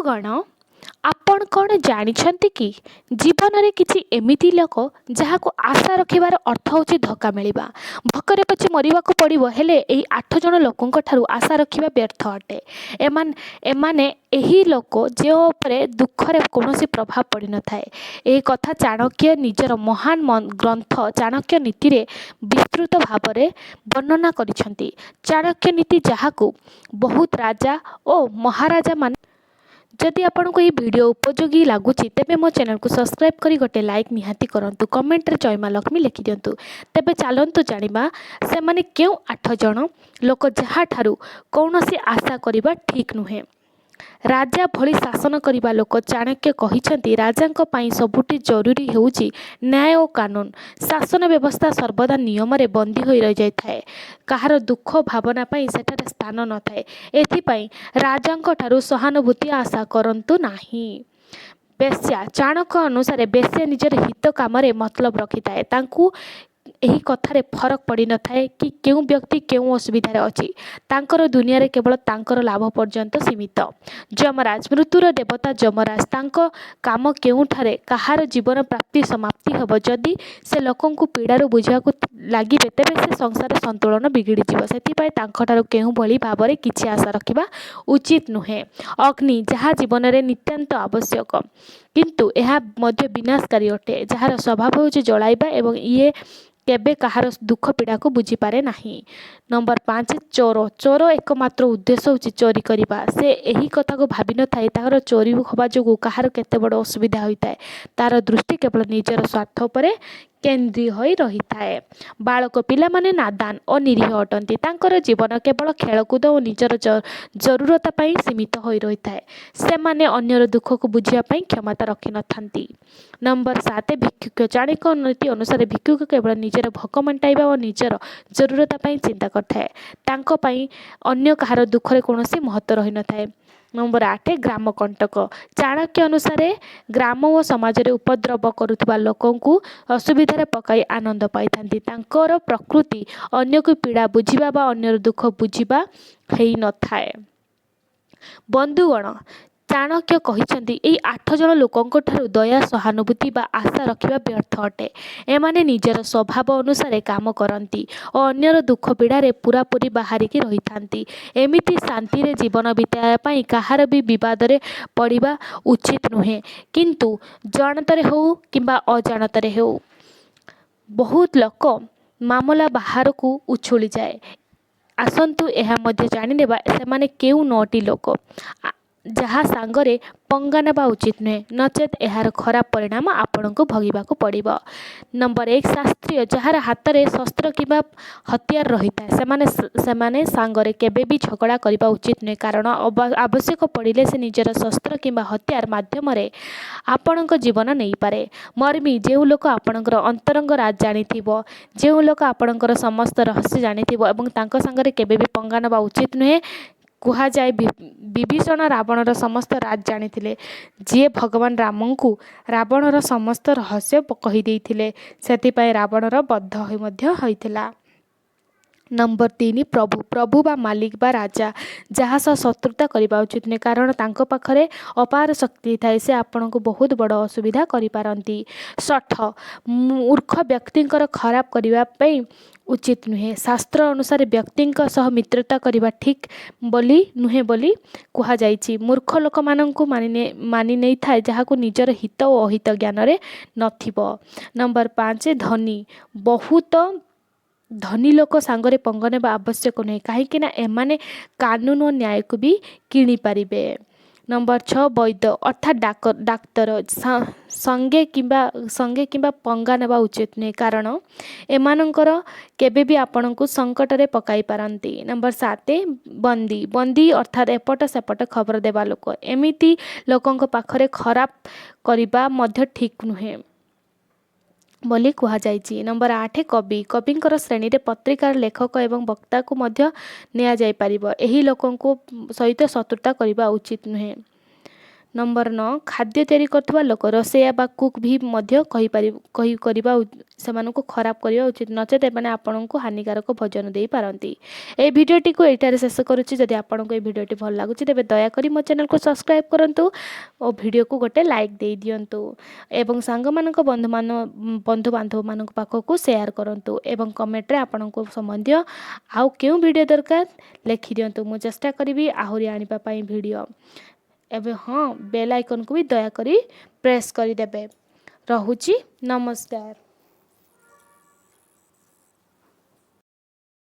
ବନ୍ଧୁगण आपण कौन जानिछंती कि जीवन में किसी एमिति लोक जहाको आशा रखिबार अर्थ होची धक्का मिलिबा। भोकरे पछे मरिबाकू पड़िबो हेले एही 8 जण लोकंक ठारू आशा रखिबा व्यर्थ अटे। एमाने एही लोक जे उपरे दुखरे कोनोसी प्रभाव पड़ी न थाए। एही कथा चाणक्य निजर महान ग्रंथ चाणक्य नीति रे विस्तृत भावरे वर्णना करिछंती। चाणक्य नीति जहाकू बहुत राजा ओ महाराजा मान जदि आपको ये वीडियो उपयोगी लगुच तेबे मो चैनल को सब्सक्राइब करी गोटे लाइक निहाती करंतु कमेंट रे जय मां लक्ष्मी लिखि दियंतु। तेबे चलंतु जानिबा से माने क्यों 8 जण लोक जहा ठारू कौनसी आशा करिबा ठीक नुहे। राजा भली शासन करिबा लोक चाणक्य कहिछंती राजांक पई सबुठी जरूरी हेउची न्याय और कानून। शासन व्यवस्था सर्वदा नियम रे बंदी होई रह जाय थाए। कहार दुख भावना पई सेठारे स्थान न थाए। एथि पई राजांक ठारू सहानुभूति आशा करंतु नाही। बेश्या चाणक्य अनुसार बेश्या निजर हित काम रे मतलब रखि थाए। तांकू एही कथारे फरक पड़ी न थाए कि केउ व्यक्ति केउ असुविधारे अछि। तांकर दुनिया रे केवल तांकर लाभ पर्यंत सीमित। जमराज मृत्युर देवता जमराज तांको काम केउठारे कहार जीवन प्राप्ति समाप्ति हब जदि से लोकन को पीड़ार बुझा को लागिबे तेबे से संसार संतुलन बिगिड़ी जीव। सेति पई तांकठारो केउ भली भाबरे किछि आशा रखिबा उचित नुहे। अग्नि जहा जीवन रे नित्यांत आवश्यक किंतु एहा मध्य विनाशकारी अटे। जहार स्वभाव होछि जळाइबा एवं इए केबे कहार दुख पीड़ा को बुझी पारे नाही। नंबर 5 चोर चोर एकमात्र उद्देश्य होछि चोरी करिबा। से एही कथा को भाबी न थाए तार चोरी होबा जोगु कहार केते बड़ असुविधा होई थाए। तार दृष्टि केवल निजर स्वार्थ उपरे केंद्रीय होई रही थाए। बालक पिला माने नादान और निरीह अटंती। तांकर जीवन केवल खेलकूद और निजर जरूरत पई सीमित होई रही थाए। से माने अन्यर दुख को बुझिया पई क्षमता रखि न थांती। नंबर 7 भिक्षुक चाणक्य नीति अनुसार भिक्षुक केवल निजर भोक मेंटाइबा और निजर जरूरत पई चिंता करथाए। तांको पई अन्य कहार दुखरे कोनोसी महत्व रही न थाए। नंबर 8 ग्राम कंटक चाणक्य अनुसार ग्राम और समाज रे उपद्रव करुथबा लोकंकु असुविधारे पकाई आनंद पाई थांती। तांकर प्रकृति अन्य को पीड़ा बुझिबा बा अन्यर दुख बुझिबा हेई न थाए। बंधुगण चाणक्य कहिछंती एई 8 जण लोकंक ठारू दया सहानुभूति बा आशा रखिबा व्यर्थ अटे। एमाने निजर स्वभाव अनुसार काम करंती और अन्यर दुख पीड़ा रे पूरा पूरी बाहरी की रही थांती। एमिति शांति रे जीवन बिताया पई कहार भी विवाद रे पड़िबा उचित नुहे। किंतु जानतरे हो किंबा अजाणतरे हो बहुत लोक मामला बाहर को उछुली जाए। आसंतु एहा मध्य जानि नेबा से माने केउ 9टी लोक जहा सांगरे पंगा नेबा उचित नुहे नचेत एहार खराब परिणाम आपनको भोगिबा को पड़िबो। नंबर 1 शास्त्रीय जहार हाथ रे शस्त्र किबा हथियार रहिता सेमाने सांगरे केबे भी झगड़ा करिबा उचित नुहे। कारण आवश्यक पड़िले से निजर शस्त्र किबा हथियार माध्यम रे आपनको जीवन नहीं पारे। मर्मी जेउ लोक आपनकर अंतरंग राज जानिथिबो जेउ लोक आपनकर समस्त रहस्य जानिथिबो एवं तांको संगरे केबे भी पंगा नेबा उचित नुहे। कुहा जाए विभीषण रावणर समस्त राज जानिथिले जे भगवान रामंकु रावणर समस्त रहस्य कहि देइथिले सेति पय रावणर बद्ध होई मध्य होइथिला। नंबर 3 प्रभु प्रभु बा मालिक बा राजा जहा सह शत्रुता करबा उचित नहीं। कारण तांको पाखरे अपार शक्ति थाए से आपनको बहुत बड़ असुविधा करि पारंती। 60 मूर्ख व्यक्तिंकर खराब करबा पई उचित नुहे। शास्त्र अनुसार व्यक्तिंक सह मित्रता करबा ठीक बोली नुहे बोली कुहा जाइछि। मूर्ख लोक माननकु मानि नै थाए जहाकु निजर हित और अहित ज्ञान रे नथिबो। नंबर 5 धनी बहुत धनी लोक सांगरे पंग नेबा आवश्यक नहीं कहीं ना एमाने कानून और न्याय को भी किणी पारिबे। नंबर 6 वैद्य अर्थात डाक्तर संगे किंबा पंगा नेबा उचित नहीं। कारण एमानंकर केबे भी आपनको संकट रे पकाई पारंती। नंबर 7 बंदी अर्थात एपट सेपट खबर देबा लोक एमिति लोकंक पाखरे खराब करिबा मध्य ठीक नुहे बोली कुहा जाइछि। नंबर 8 कविंकर श्रेणी रे पत्रिकार लेखक एवं वक्ता को मध्य निया जाय परिबो। एही लोकंको सहित शत्रुता करिबा उचित नुहे। नंबर 9 खाद्य तैयारी करथुवा लोक रोसैया बा कुक भी मध्य कही करिबा सेमानकु खराब करिबा उचित नचेत एमाने आपनकु हानिकारक भोजन देई पारंती। ए भिडियोटी को एटारे शेष करूची। जदि आपनकु ए भिडियोटी भल लागुची तेबे दया करी मो चैनल को सब्सक्राइब करंतु और वीडियो को गोटे लाइक दे दियंतु एवं सांग मानक बंधु बांधव मानक पाखकु शेयर करंतु एवं कमेंट रे आपनकु संबंधित आउ केउ वीडियो दरकार लिखि दियंतु। मु चेष्टा करिवि आहुरी आनिबा पई वीडियो। एवं हाँ बेल आइकन को भी दया करी प्रेस कर देबे। रहुची नमस्कार।